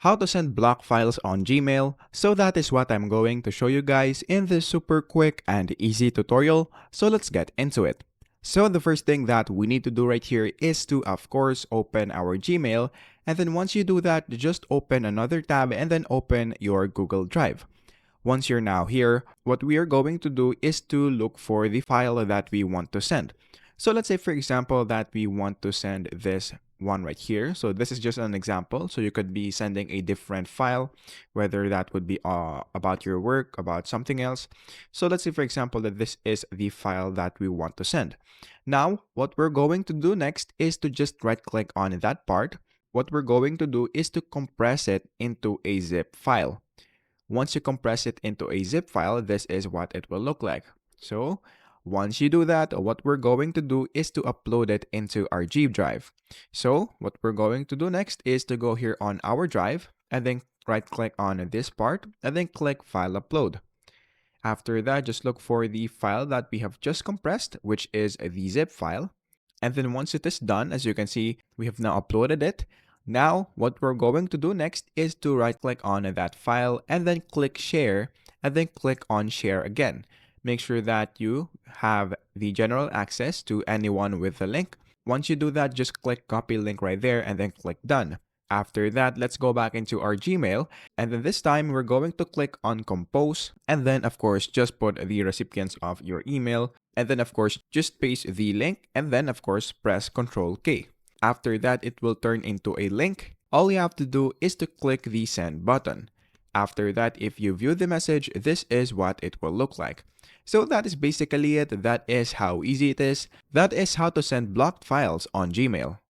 how to send block files on Gmail. So that is what I'm going to show you guys in this super quick and easy tutorial. So let's get into it. So the first thing that we need to do right here is to, of course, open our Gmail. And then once you do that, just open another tab and then open your Google Drive. Once you're now here, what we are going to do is to look for the file that we want to send. So let's say, for example, that we want to send this one right here. So this is just an example. So you could be sending a different file, whether that would be about your work, about something else. So let's say, for example, that this is the file that we want to send. Now, what we're going to do next is to just right click on that part. What we're going to do is to compress it into a zip file. Once you compress it into a zip file, this is what it will look like. So once you do that, what we're going to do is to upload it into our G drive. So what we're going to do next is to go here on our drive and then right click on this part and then click File Upload. After that, just look for the file that we have just compressed, which is the zip file. And then once it is done, as you can see, we have now uploaded it. Now, what we're going to do next is to right click on that file and then click Share and then click on Share again. Make sure that you have the general access to anyone with the link. Once you do that, just click Copy Link right there and then click Done. After that, let's go back into our Gmail, and then this time we're going to click on Compose, and then of course just put the recipients of your email, and then of course just paste the link, and then of course press Ctrl K. After that, it will turn into a link. All you have to do is to click the send button. After that, if you view the message, this is what it will look like. So that is basically it. That is how easy it is. That is how to send blocked files on Gmail.